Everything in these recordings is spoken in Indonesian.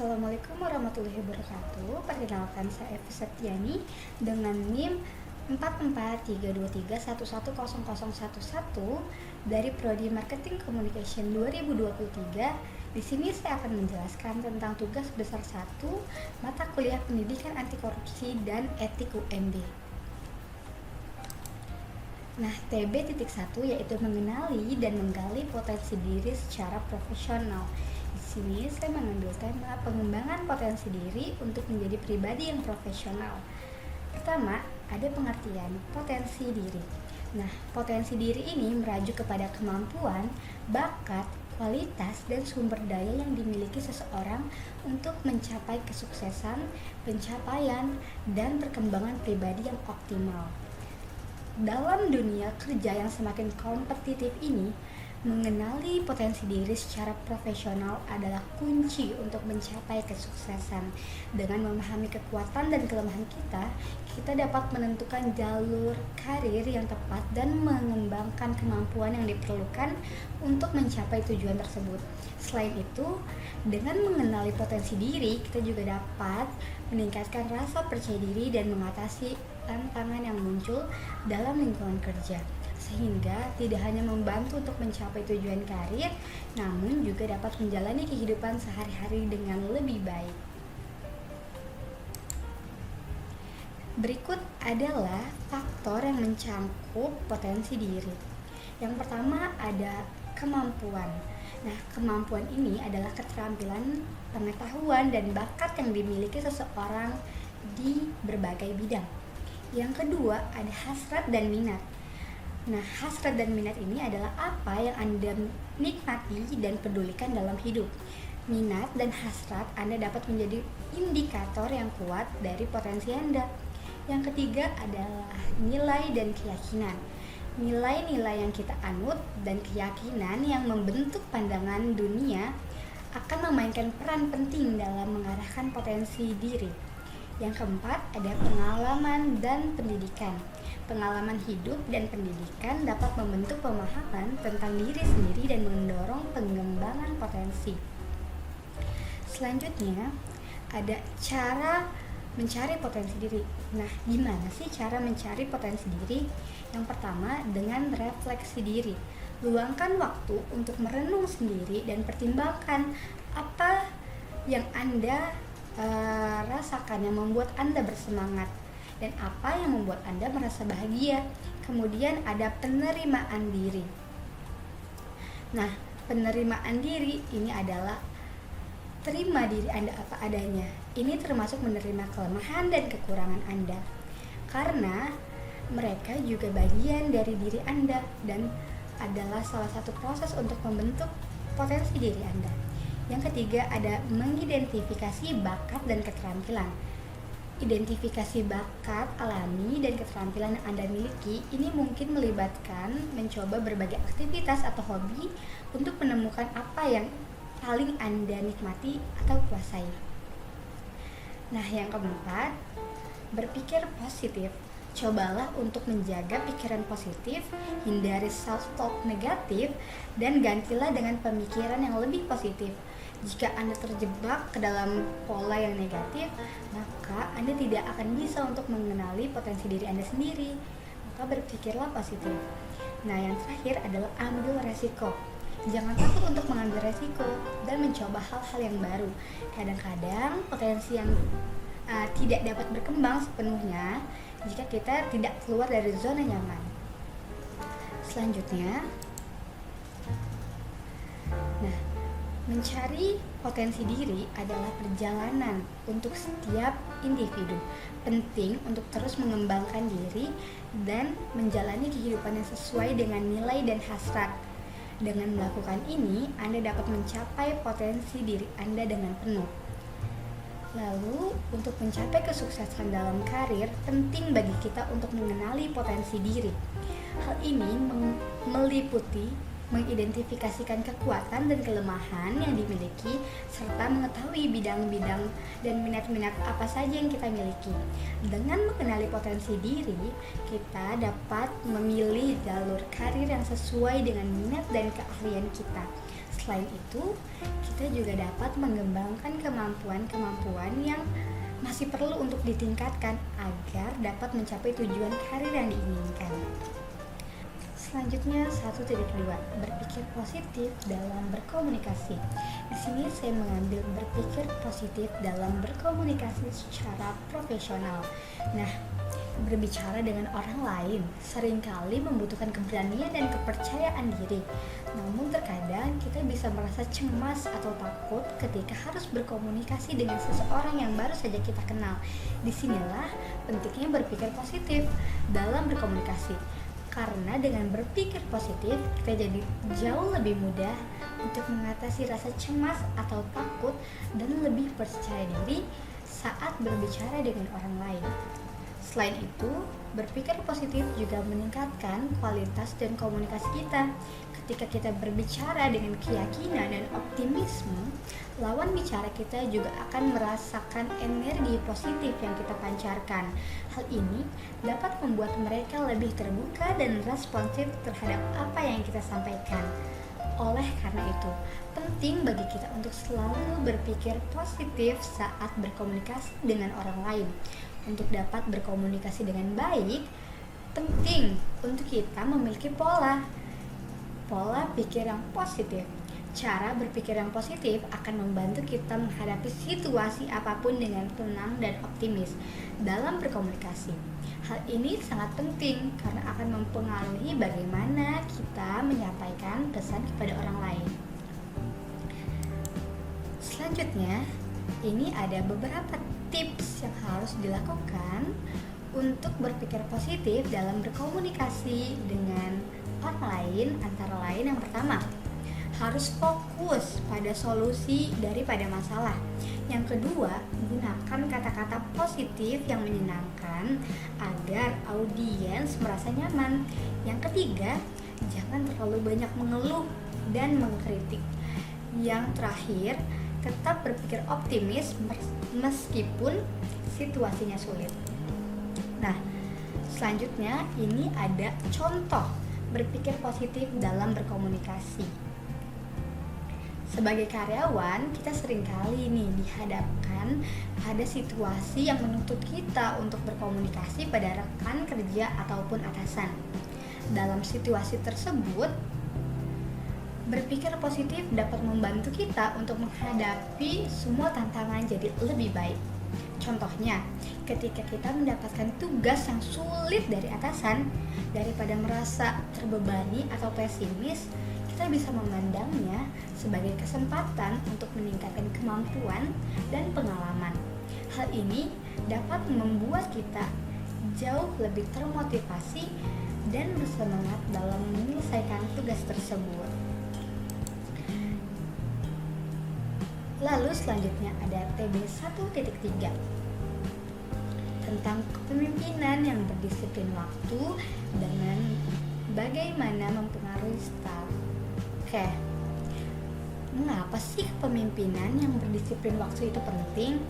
Assalamualaikum warahmatullahi wabarakatuh. Perkenalkan saya Evi Septiani dengan NIM 44323110011 dari Prodi Marketing Communication 2023. Di sini saya akan menjelaskan tentang tugas besar 1 mata kuliah Pendidikan Anti Korupsi dan Etik UMB. Nah, TB.1 yaitu mengenali dan menggali potensi diri secara profesional. Di sini saya mengambil tema pengembangan potensi diri untuk menjadi pribadi yang profesional. Pertama, ada pengertian potensi diri. Nah, potensi diri ini merujuk kepada kemampuan, bakat, kualitas, dan sumber daya yang dimiliki seseorang untuk mencapai kesuksesan, pencapaian, dan perkembangan pribadi yang optimal. Dalam dunia kerja yang semakin kompetitif ini, mengenali potensi diri secara profesional adalah kunci untuk mencapai kesuksesan. Dengan memahami kekuatan dan kelemahan kita dapat menentukan jalur karir yang tepat dan mengembangkan kemampuan yang diperlukan untuk mencapai tujuan tersebut. Selain itu, dengan mengenali potensi diri, kita juga dapat meningkatkan rasa percaya diri dan mengatasi tantangan yang muncul dalam lingkungan kerja, sehingga tidak hanya membantu untuk mencapai tujuan karir, namun juga dapat menjalani kehidupan sehari-hari dengan lebih baik. Berikut adalah faktor yang mencangkup potensi diri. Yang pertama ada kemampuan. Nah, kemampuan ini adalah keterampilan, pengetahuan, dan bakat yang dimiliki seseorang di berbagai bidang. Yang kedua, ada hasrat dan minat. Nah, hasrat dan minat ini adalah apa yang Anda nikmati dan pedulikan dalam hidup. Minat dan hasrat Anda dapat menjadi indikator yang kuat dari potensi Anda. Yang ketiga adalah nilai dan keyakinan. Nilai-nilai yang kita anut dan keyakinan yang membentuk pandangan dunia akan memainkan peran penting dalam mengarahkan potensi diri. Yang keempat ada pengalaman dan pendidikan. Pengalaman hidup dan pendidikan dapat membentuk pemahaman tentang diri sendiri dan mendorong pengembangan potensi. Selanjutnya ada cara mencari potensi diri. Nah, gimana sih cara mencari potensi diri? Yang pertama, dengan refleksi diri. Luangkan waktu untuk merenung sendiri dan pertimbangkan apa yang Anda rasakan yang membuat Anda bersemangat dan apa yang membuat Anda merasa bahagia. Kemudian ada penerimaan diri. Nah, penerimaan diri ini adalah terima diri Anda apa adanya. Ini termasuk menerima kelemahan dan kekurangan Anda, karena mereka juga bagian dari diri Anda dan adalah salah satu proses untuk membentuk potensi diri Anda. Yang ketiga ada mengidentifikasi bakat dan keterampilan. Identifikasi bakat alami dan keterampilan yang Anda miliki ini mungkin melibatkan mencoba berbagai aktivitas atau hobi untuk menemukan apa yang paling Anda nikmati atau kuasai. Nah, yang keempat, berpikir positif. Cobalah untuk menjaga pikiran positif, hindari self-talk negatif, dan gantilah dengan pemikiran yang lebih positif. Jika Anda terjebak ke dalam pola yang negatif, maka Anda tidak akan bisa untuk mengenali potensi diri Anda sendiri. Maka berpikirlah positif. Nah, yang terakhir adalah ambil resiko. Jangan takut untuk mengambil resiko dan mencoba hal-hal yang baru. Kadang-kadang potensi yang tidak dapat berkembang sepenuhnya jika kita tidak keluar dari zona nyaman. Selanjutnya, nah, mencari potensi diri adalah perjalanan untuk setiap individu. Penting untuk terus mengembangkan diri dan menjalani kehidupan yang sesuai dengan nilai dan hasrat. Dengan melakukan ini, Anda dapat mencapai potensi diri Anda dengan penuh. Lalu, untuk mencapai kesuksesan dalam karir, penting bagi kita untuk mengenali potensi diri. Hal ini meliputi mengidentifikasikan kekuatan dan kelemahan yang dimiliki, serta mengetahui bidang-bidang dan minat-minat apa saja yang kita miliki. Dengan mengenali potensi diri, kita dapat memilih jalur karir yang sesuai dengan minat dan keahlian kita. Selain itu, kita juga dapat mengembangkan kemampuan-kemampuan yang masih perlu untuk ditingkatkan agar dapat mencapai tujuan karir yang diinginkan. Selanjutnya 1.2, berpikir positif dalam berkomunikasi. Di sini saya mengambil berpikir positif dalam berkomunikasi secara profesional. Nah, berbicara dengan orang lain seringkali membutuhkan keberanian dan kepercayaan diri. Namun terkadang kita bisa merasa cemas atau takut ketika harus berkomunikasi dengan seseorang yang baru saja kita kenal. Disinilah pentingnya berpikir positif dalam berkomunikasi. Karena dengan berpikir positif, kita jadi jauh lebih mudah untuk mengatasi rasa cemas atau takut dan lebih percaya diri saat berbicara dengan orang lain. Selain itu, berpikir positif juga meningkatkan kualitas dan komunikasi kita. Ketika kita berbicara dengan keyakinan dan optimisme, lawan bicara kita juga akan merasakan energi positif yang kita pancarkan. Hal ini dapat membuat mereka lebih terbuka dan responsif terhadap apa yang kita sampaikan. Oleh karena itu, penting bagi kita untuk selalu berpikir positif saat berkomunikasi dengan orang lain. Untuk dapat berkomunikasi dengan baik, penting untuk kita memiliki pola pikir yang positif. Cara berpikir yang positif akan membantu kita menghadapi situasi apapun dengan tenang dan optimis dalam berkomunikasi. Hal ini sangat penting karena akan mempengaruhi bagaimana kita menyampaikan pesan kepada orang lain. Selanjutnya, ini ada beberapa tips yang harus dilakukan untuk berpikir positif dalam berkomunikasi dengan orang lain. Antara lain, yang pertama, harus fokus pada solusi daripada masalah. Yang kedua, gunakan kata-kata positif yang menyenangkan agar audiens merasa nyaman. Yang ketiga, jangan terlalu banyak mengeluh dan mengkritik. Yang terakhir, tetap berpikir optimis meskipun situasinya sulit. Nah, selanjutnya ini ada contoh berpikir positif dalam berkomunikasi. Sebagai karyawan, kita seringkali dihadapkan pada situasi yang menuntut kita untuk berkomunikasi pada rekan kerja ataupun atasan. Dalam situasi tersebut, berpikir positif dapat membantu kita untuk menghadapi semua tantangan jadi lebih baik. Contohnya, ketika kita mendapatkan tugas yang sulit dari atasan, daripada merasa terbebani atau pesimis, kita bisa memandangnya sebagai kesempatan untuk meningkatkan kemampuan dan pengalaman. Hal ini dapat membuat kita jauh lebih termotivasi dan bersemangat dalam menyelesaikan tugas tersebut. Lalu selanjutnya ada TB 1.3 tentang kepemimpinan yang berdisiplin waktu dengan bagaimana mempengaruhi staf. Oke, mengapa sih kepemimpinan yang berdisiplin waktu itu penting?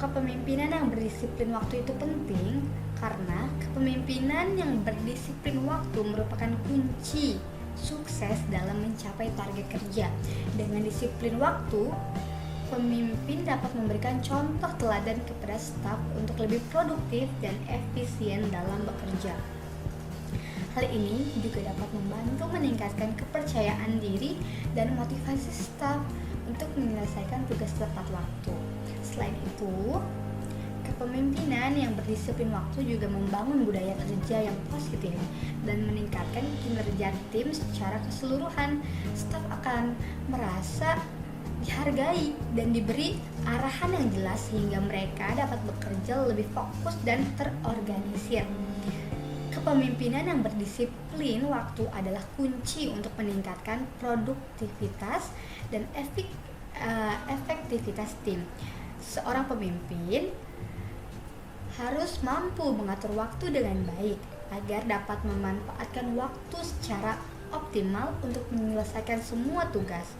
Kepemimpinan yang berdisiplin waktu itu penting karena kepemimpinan yang berdisiplin waktu merupakan kunci sukses dalam mencapai target kerja. Dengan disiplin waktu, pemimpin dapat memberikan contoh teladan kepada staf untuk lebih produktif dan efisien dalam bekerja. Hal ini juga dapat membantu meningkatkan kepercayaan diri dan motivasi staf untuk menyelesaikan tugas tepat waktu. Selain itu, kepemimpinan yang berdisiplin waktu juga membangun budaya kerja yang positif dan meningkatkan kinerja tim secara keseluruhan. Staf akan merasa dihargai dan diberi arahan yang jelas sehingga mereka dapat bekerja lebih fokus dan terorganisir. Kepemimpinan yang berdisiplin waktu adalah kunci untuk meningkatkan produktivitas dan efektivitas tim. Seorang pemimpin harus mampu mengatur waktu dengan baik agar dapat memanfaatkan waktu secara optimal untuk menyelesaikan semua tugas.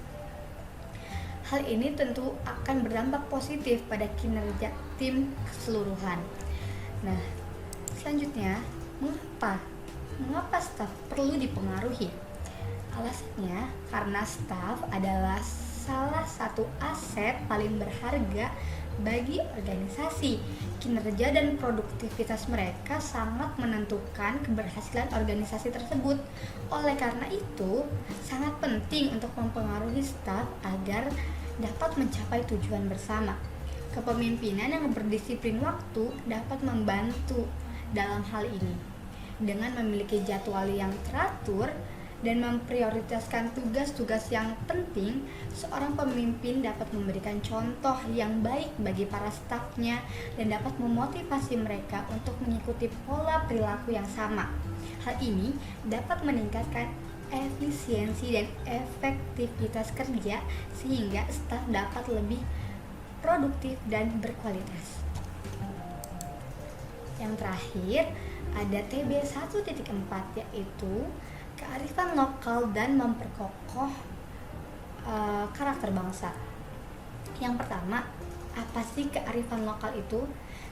Hal ini tentu akan berdampak positif pada kinerja tim keseluruhan. Nah, selanjutnya, mengapa staf perlu dipengaruhi? Alasannya karena staf adalah salah satu aset paling berharga bagi organisasi. Kinerja dan produktivitas mereka sangat menentukan keberhasilan organisasi tersebut. Oleh karena itu, sangat penting untuk mempengaruhi staf agar dapat mencapai tujuan bersama. Kepemimpinan yang berdisiplin waktu dapat membantu dalam hal ini. Dengan memiliki jadwal yang teratur dan memprioritaskan tugas-tugas yang penting, seorang pemimpin dapat memberikan contoh yang baik bagi para stafnya dan dapat memotivasi mereka untuk mengikuti pola perilaku yang sama. Hal ini dapat meningkatkan efisiensi dan efektivitas kerja sehingga staf dapat lebih produktif dan berkualitas. Yang terakhir, ada TB 1.4, yaitu kearifan lokal dan memperkokoh karakter bangsa. Yang pertama, apa sih kearifan lokal itu?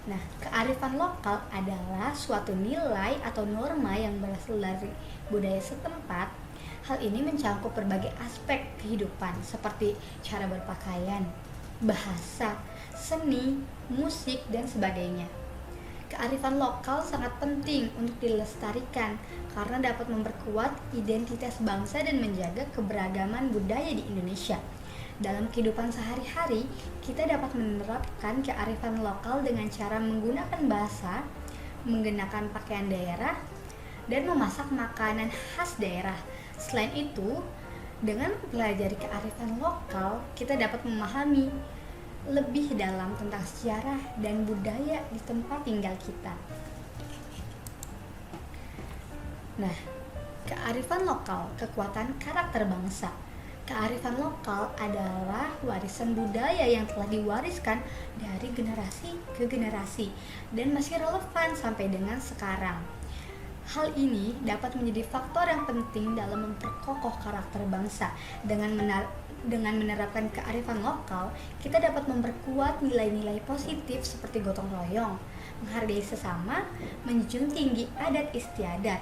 Nah, kearifan lokal adalah suatu nilai atau norma yang berasal dari budaya setempat. Hal ini mencakup berbagai aspek kehidupan seperti cara berpakaian, bahasa, seni, musik, dan sebagainya. Kearifan lokal sangat penting untuk dilestarikan karena dapat memperkuat identitas bangsa dan menjaga keberagaman budaya di Indonesia. Dalam kehidupan sehari-hari, kita dapat menerapkan kearifan lokal dengan cara menggunakan bahasa, mengenakan pakaian daerah, dan memasak makanan khas daerah. Selain itu, dengan mempelajari kearifan lokal, kita dapat memahami lebih dalam tentang sejarah dan budaya di tempat tinggal kita. Nah, kearifan lokal, kekuatan karakter bangsa. Kearifan lokal adalah warisan budaya yang telah diwariskan dari generasi ke generasi dan masih relevan sampai dengan sekarang. Hal ini dapat menjadi faktor yang penting dalam memperkokoh karakter bangsa. Dengan menerapkan kearifan lokal, kita dapat memperkuat nilai-nilai positif seperti gotong royong, menghargai sesama, menjunjung tinggi adat istiadat.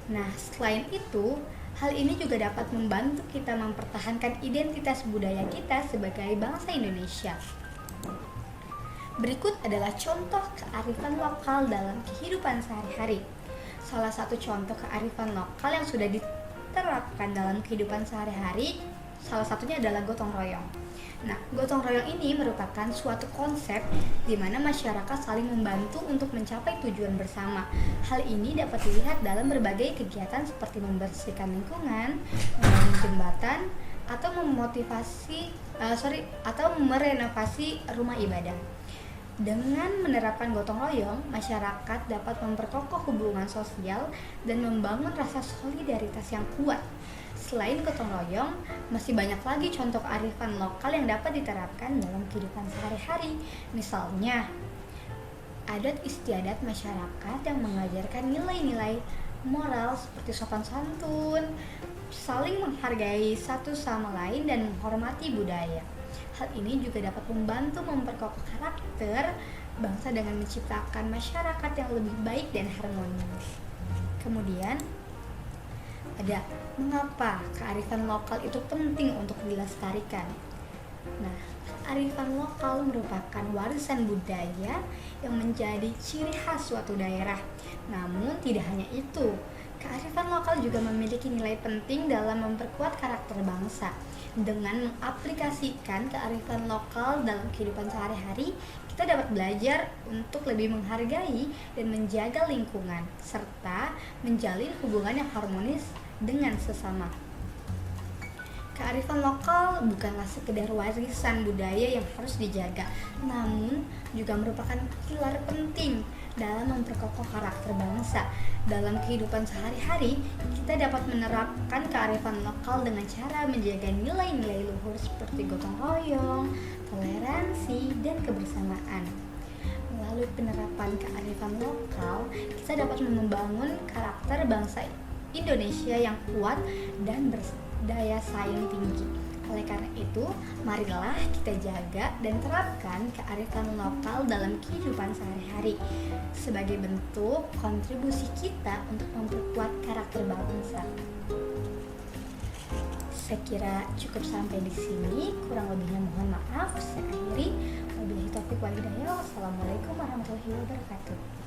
Nah, selain itu, hal ini juga dapat membantu kita mempertahankan identitas budaya kita sebagai bangsa Indonesia. Berikut adalah contoh kearifan lokal dalam kehidupan sehari-hari. Salah satu contoh kearifan lokal yang sudah diterapkan dalam kehidupan sehari-hari, salah satunya adalah gotong royong. Nah, gotong royong ini merupakan suatu konsep di mana masyarakat saling membantu untuk mencapai tujuan bersama. Hal ini dapat dilihat dalam berbagai kegiatan seperti membersihkan lingkungan, membangun jembatan, atau merenovasi rumah ibadah. Dengan menerapkan gotong royong, masyarakat dapat memperkokoh hubungan sosial dan membangun rasa solidaritas yang kuat. Selain gotong royong, masih banyak lagi contoh kearifan lokal yang dapat diterapkan dalam kehidupan sehari-hari. Misalnya, adat istiadat masyarakat yang mengajarkan nilai-nilai moral seperti sopan santun, saling menghargai satu sama lain, dan menghormati budaya. Hal ini juga dapat membantu memperkokoh karakter bangsa dengan menciptakan masyarakat yang lebih baik dan harmonis. Kemudian, ada mengapa kearifan lokal itu penting untuk dilestarikan. Nah, kearifan lokal merupakan warisan budaya yang menjadi ciri khas suatu daerah. Namun tidak hanya itu, kearifan lokal juga memiliki nilai penting dalam memperkuat karakter bangsa. Dengan mengaplikasikan kearifan lokal dalam kehidupan sehari-hari, kita dapat belajar untuk lebih menghargai dan menjaga lingkungan, serta menjalin hubungan yang harmonis dengan sesama. Kearifan lokal bukanlah sekedar warisan budaya yang harus dijaga, namun juga merupakan pilar penting dalam memperkokoh karakter bangsa. Dalam kehidupan sehari-hari, kita dapat menerapkan kearifan lokal dengan cara menjaga nilai-nilai luhur seperti gotong royong, toleransi, dan kebersamaan. melalui penerapan kearifan lokal, kita dapat membangun karakter bangsa Indonesia yang kuat dan berdaya saing tinggi. Oleh karena itu, marilah kita jaga dan terapkan kearifan lokal dalam kehidupan sehari-hari sebagai bentuk kontribusi kita untuk memperkuat karakter bangsa. Saya kira cukup sampai di sini, kurang lebihnya mohon maaf. Saya akhiri. Wabillahi taufiq wal hidayah. Wassalamualaikum warahmatullahi wabarakatuh.